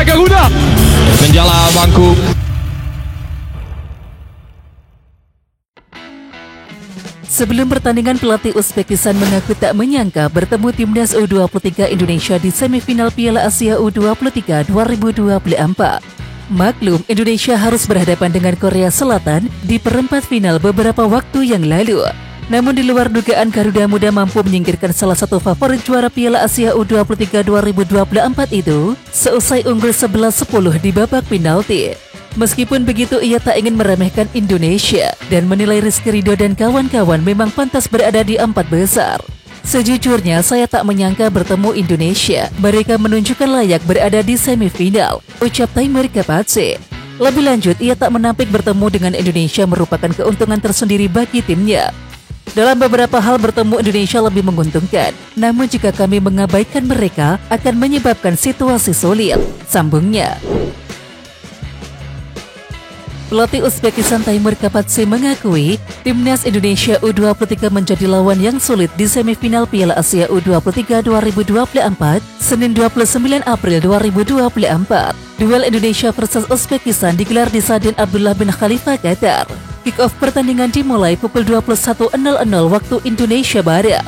Garuda menjala bangku. Sebelum pertandingan, pelatih Uzbekistan mengaku tak menyangka bertemu timnas U23 Indonesia di semifinal Piala Asia U23 2024. Maklum, Indonesia harus berhadapan dengan Korea Selatan di perempat final beberapa waktu yang lalu. Namun di luar dugaan, Garuda Muda mampu menyingkirkan salah satu favorit juara Piala Asia U23 2024 itu seusai unggul 11-10 di babak penalti. Meskipun begitu, ia tak ingin meremehkan Indonesia dan menilai Rizky Ridho dan kawan-kawan memang pantas berada di empat besar. Sejujurnya, saya tak menyangka bertemu Indonesia. Mereka menunjukkan layak berada di semifinal, ucap Taimur Kapatse. Lebih lanjut, ia tak menampik bertemu dengan Indonesia merupakan keuntungan tersendiri bagi timnya. Dalam beberapa hal bertemu Indonesia lebih menguntungkan, namun jika kami mengabaikan mereka akan menyebabkan situasi sulit, sambungnya. Pelatih Uzbekistan Taimur Kapatse mengakui timnas Indonesia U23 menjadi lawan yang sulit di semifinal Piala Asia U23 2024 Senin 29 April 2024. Duel Indonesia versus Uzbekistan digelar di Stadion Abdullah bin Khalifa, Qatar. Kick-off pertandingan dimulai pukul 21.00 waktu Indonesia Barat.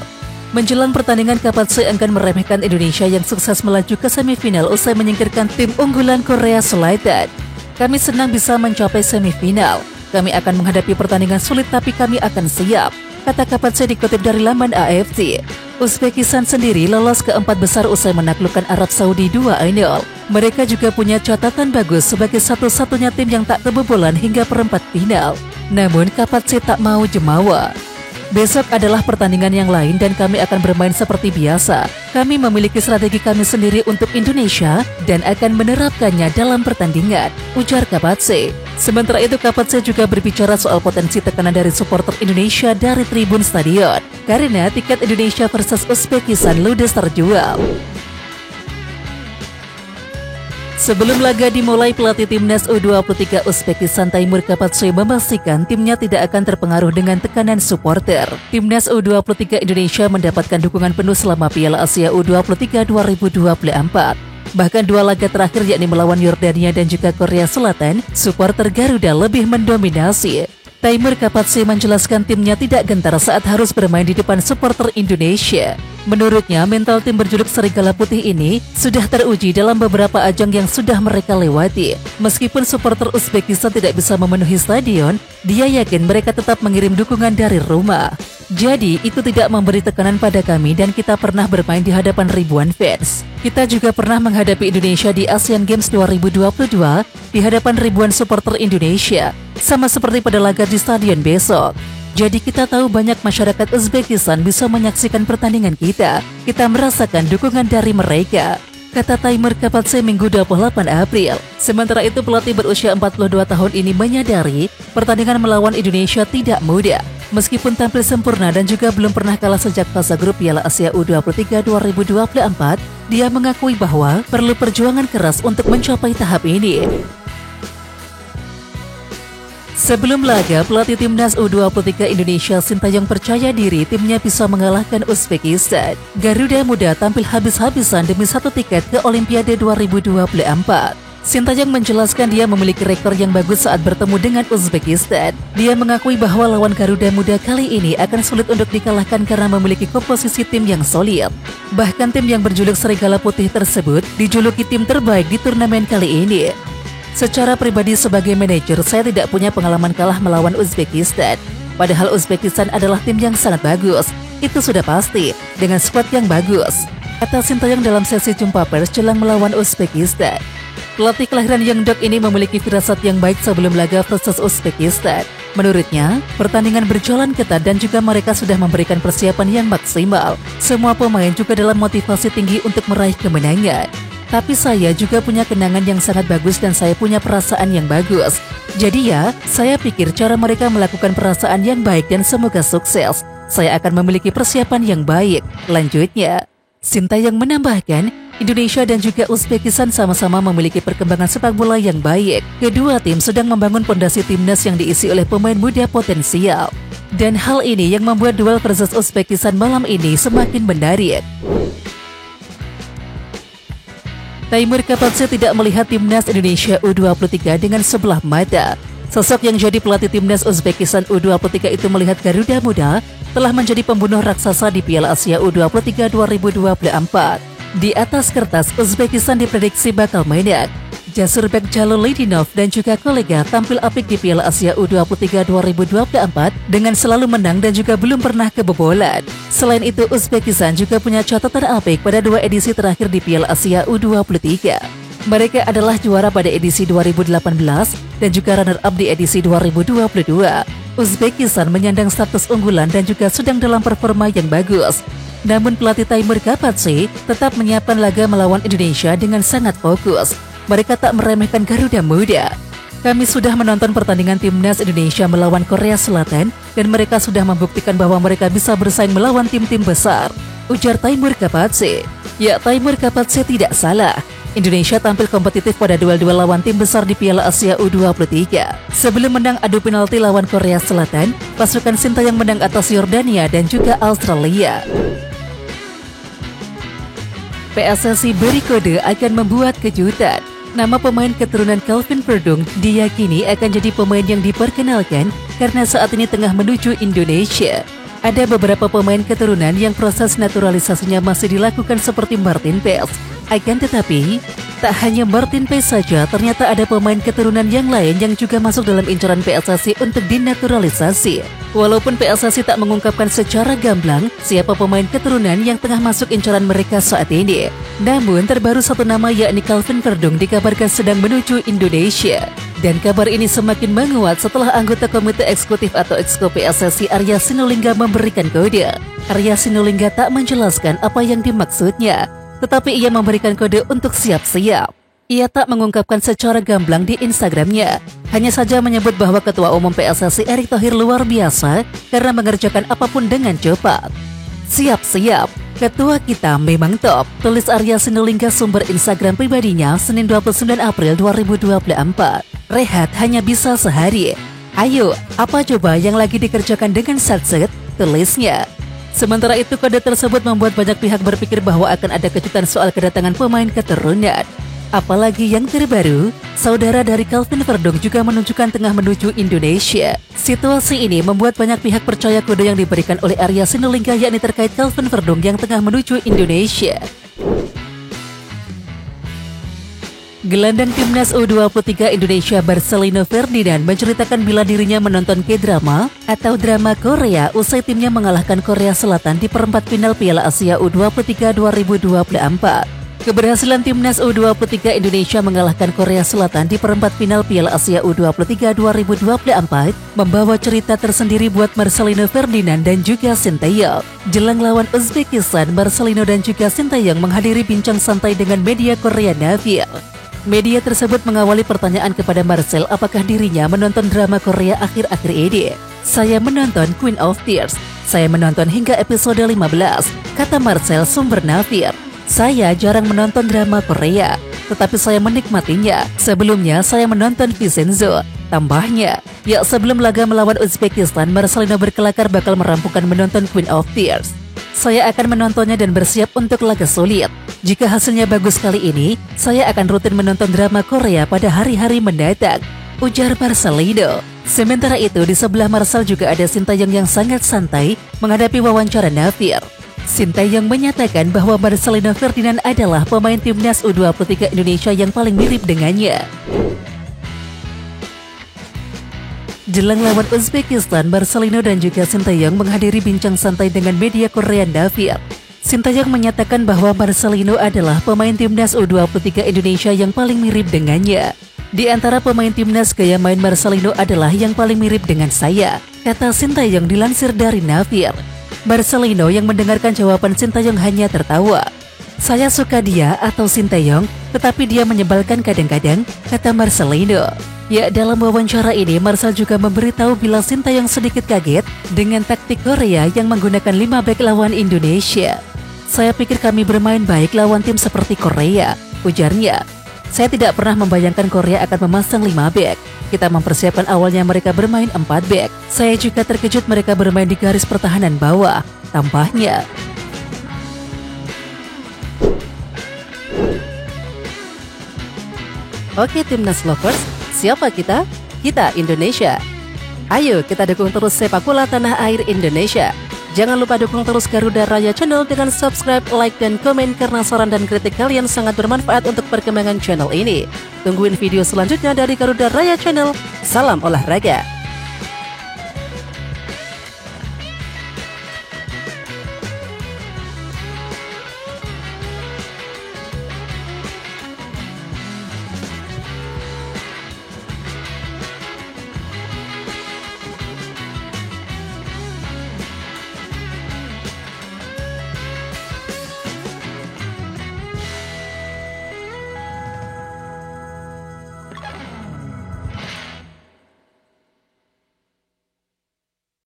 Menjelang pertandingan, Kapatse enggan meremehkan Indonesia yang sukses melaju ke semifinal usai menyingkirkan tim unggulan Korea Selatan. Kami senang bisa mencapai semifinal. Kami akan menghadapi pertandingan sulit tapi kami akan siap, kata Kapatse dikutip dari laman AFC. Uzbekistan sendiri lolos ke empat besar usai menaklukkan Arab Saudi 2-0. Mereka juga punya catatan bagus sebagai satu-satunya tim yang tak kebobolan hingga perempat final. Namun Kapatse tak mau jemawa. Besok adalah pertandingan yang lain dan kami akan bermain seperti biasa. Kami memiliki strategi kami sendiri untuk Indonesia dan akan menerapkannya dalam pertandingan, ujar Kapatse. Sementara itu, Kapatse juga berbicara soal potensi tekanan dari supporter Indonesia dari tribun stadion karena tiket Indonesia versus Uzbekistan ludes terjual. Sebelum laga dimulai, pelatih timnas U23 Uzbekistan Taimur Kapatse memastikan timnya tidak akan terpengaruh dengan tekanan supporter. Timnas U23 Indonesia mendapatkan dukungan penuh selama Piala Asia U23 2024. Bahkan dua laga terakhir yakni melawan Yordania dan juga Korea Selatan, supporter Garuda lebih mendominasi. Taimur Kapatse menjelaskan timnya tidak gentar saat harus bermain di depan supporter Indonesia. Menurutnya, mental tim berjuluk Serigala Putih ini sudah teruji dalam beberapa ajang yang sudah mereka lewati. Meskipun supporter Uzbekistan tidak bisa memenuhi stadion, dia yakin mereka tetap mengirim dukungan dari rumah. Jadi, itu tidak memberi tekanan pada kami dan kita pernah bermain di hadapan ribuan fans. Kita juga pernah menghadapi Indonesia di Asian Games 2022 di hadapan ribuan supporter Indonesia, sama seperti pada laga di stadion besok. Jadi kita tahu banyak masyarakat Uzbekistan bisa menyaksikan pertandingan kita. Kita merasakan dukungan dari mereka, kata Taimur Kapatse Minggu 28 April. Sementara itu, pelatih berusia 42 tahun ini menyadari pertandingan melawan Indonesia tidak mudah. Meskipun tampil sempurna dan juga belum pernah kalah sejak fase grup Piala Asia U23 2024, dia mengakui bahwa perlu perjuangan keras untuk mencapai tahap ini. Sebelum laga, pelatih timnas U23 Indonesia Sintayong percaya diri timnya bisa mengalahkan Uzbekistan. Garuda Muda tampil habis-habisan demi satu tiket ke Olimpiade 2024. Sintayong menjelaskan dia memiliki rekor yang bagus saat bertemu dengan Uzbekistan. Dia mengakui bahwa lawan Garuda Muda kali ini akan sulit untuk dikalahkan karena memiliki komposisi tim yang solid. Bahkan tim yang berjuluk Serigala Putih tersebut dijuluki tim terbaik di turnamen kali ini. Secara pribadi sebagai manajer, saya tidak punya pengalaman kalah melawan Uzbekistan. Padahal Uzbekistan adalah tim yang sangat bagus. Itu sudah pasti, dengan skuad yang bagus, kata Sintayong dalam sesi jumpa pers jelang melawan Uzbekistan. Pelatih kelahiran Yeongdeok ini memiliki firasat yang baik sebelum laga versus Uzbekistan. Menurutnya, pertandingan berjalan ketat dan juga mereka sudah memberikan persiapan yang maksimal. Semua pemain juga dalam motivasi tinggi untuk meraih kemenangan. Tapi saya juga punya kenangan yang sangat bagus dan saya punya perasaan yang bagus. Jadi ya, saya pikir cara mereka melakukan perasaan yang baik dan semoga sukses. Saya akan memiliki persiapan yang baik, lanjutnya. Sintayong menambahkan, Indonesia dan juga Uzbekistan sama-sama memiliki perkembangan sepak bola yang baik. Kedua tim sedang membangun pondasi timnas yang diisi oleh pemain muda potensial. Dan hal ini yang membuat duel versus Uzbekistan malam ini semakin menarik. Taimur Kapatse tidak melihat timnas Indonesia U23 dengan sebelah mata. Sosok yang jadi pelatih timnas Uzbekistan U23 itu melihat Garuda Muda telah menjadi pembunuh raksasa di Piala Asia U23 2024. Di atas kertas, Uzbekistan diprediksi bakal menang. Jasurbek Jalolidinov dan juga kolega tampil apik di Piala Asia U23 2024 dengan selalu menang dan juga belum pernah kebobolan. Selain itu, Uzbekistan juga punya catatan apik pada 2 edisi terakhir di Piala Asia U23. Mereka adalah juara pada edisi 2018 dan juga runner-up di edisi 2022. Uzbekistan menyandang status unggulan dan juga sedang dalam performa yang bagus. Namun pelatih Taimur Kapatse tetap menyiapkan laga melawan Indonesia dengan sangat fokus. Mereka tak meremehkan Garuda Muda. Kami sudah menonton pertandingan timnas Indonesia melawan Korea Selatan dan mereka sudah membuktikan bahwa mereka bisa bersaing melawan tim-tim besar, ujar Taimur Kapatse. Ya, Taimur Kapatse tidak salah. Indonesia tampil kompetitif pada duel-duel lawan tim besar di Piala Asia U23. Sebelum menang adu penalti lawan Korea Selatan, pasukan Sintayong menang atas Yordania dan juga Australia. PSSI beri kode akan membuat kejutan. Nama pemain keturunan Calvin Verdong diyakini akan jadi pemain yang diperkenalkan karena saat ini tengah menuju Indonesia. Ada beberapa pemain keturunan yang proses naturalisasinya masih dilakukan seperti Martin Paes. Akan tetapi, tak hanya Martin Paes saja, ternyata ada pemain keturunan yang lain yang juga masuk dalam incaran PSSI untuk dinaturalisasi. Walaupun PSSI tak mengungkapkan secara gamblang siapa pemain keturunan yang tengah masuk incaran mereka saat ini. Namun terbaru satu nama yakni Calvin Verdong dikabarkan sedang menuju Indonesia. Dan kabar ini semakin menguat setelah anggota Komite Eksekutif atau Exco PSSI Arya Sinulinga memberikan kode. Arya Sinulinga tak menjelaskan apa yang dimaksudnya, tetapi ia memberikan kode untuk siap-siap. Ia tak mengungkapkan secara gamblang di Instagramnya, hanya saja menyebut bahwa Ketua Umum PSSI Erick Thohir luar biasa karena mengerjakan apapun dengan cepat. Siap-siap, ketua kita memang top, tulis Arya Sinulinga sumber Instagram pribadinya Senin 29 April 2024. Rehat hanya bisa sehari. Ayo, apa coba yang lagi dikerjakan dengan satset? Tulisnya. Sementara itu, kode tersebut membuat banyak pihak berpikir bahwa akan ada kejutan soal kedatangan pemain keturunan. Apalagi yang terbaru, saudara dari Calvin Verdong juga menunjukkan tengah menuju Indonesia. Situasi ini membuat banyak pihak percaya kode yang diberikan oleh Arya Sinulinga yakni terkait Calvin Verdong yang tengah menuju Indonesia. Gelandang timnas U23 Indonesia Marcelino Ferdinand menceritakan bila dirinya menonton K-drama atau drama Korea usai timnya mengalahkan Korea Selatan di perempat final Piala Asia U23 2024. Keberhasilan timnas U23 Indonesia mengalahkan Korea Selatan di perempat final Piala Asia U23 2024 membawa cerita tersendiri buat Marcelino Ferdinand dan juga Sintayong. Jelang lawan Uzbekistan, Marcelino dan juga Sintayong menghadiri bincang santai dengan media Korea Navia. Media tersebut mengawali pertanyaan kepada Marcel apakah dirinya menonton drama Korea akhir-akhir ini. Saya menonton Queen of Tears. Saya menonton hingga episode 15, kata Marcel sumber Navir. Saya jarang menonton drama Korea, tetapi saya menikmatinya. Sebelumnya saya menonton Vincenzo. Tambahnya, ya sebelum laga melawan Uzbekistan, Marcelino berkelakar bakal merampungkan menonton Queen of Tears. Saya akan menontonnya dan bersiap untuk laga sulit. Jika hasilnya bagus kali ini, saya akan rutin menonton drama Korea pada hari-hari mendatang, ujar Marcelino. Sementara itu, di sebelah Marcel juga ada Sintayong yang sangat santai menghadapi wawancara Navir. Sintayong menyatakan bahwa Marcelino Ferdinand adalah pemain timnas U23 Indonesia yang paling mirip dengannya. Jelang lawan Uzbekistan, Marcelino dan juga Sintayong menghadiri bincang santai dengan media Korea Navia. Sintayong menyatakan bahwa Marcelino adalah pemain timnas U23 Indonesia yang paling mirip dengannya. Di antara pemain timnas, gaya main Marcelino adalah yang paling mirip dengan saya, kata Sintayong dilansir dari Navir. Marcelino yang mendengarkan jawaban Sintayong hanya tertawa. Saya suka dia atau Sintayong, tetapi dia menyebalkan kadang-kadang, kata Marcelino. Ya, dalam wawancara ini Marcel juga memberitahu bila Sintayong sedikit kaget dengan taktik Korea yang menggunakan 5 bek lawan Indonesia. Saya pikir kami bermain baik lawan tim seperti Korea, ujarnya. Saya tidak pernah membayangkan Korea akan memasang 5 bek. Kita mempersiapkan awalnya mereka bermain 4 bek. Saya juga terkejut mereka bermain di garis pertahanan bawah, tambahnya. Oke Timnas Lovers, siapa kita? Kita Indonesia. Ayo kita dukung terus sepak bola tanah air Indonesia. Jangan lupa dukung terus Garuda Raya Channel dengan subscribe, like, dan komen karena saran dan kritik kalian sangat bermanfaat untuk perkembangan channel ini. Tungguin video selanjutnya dari Garuda Raya Channel. Salam olahraga.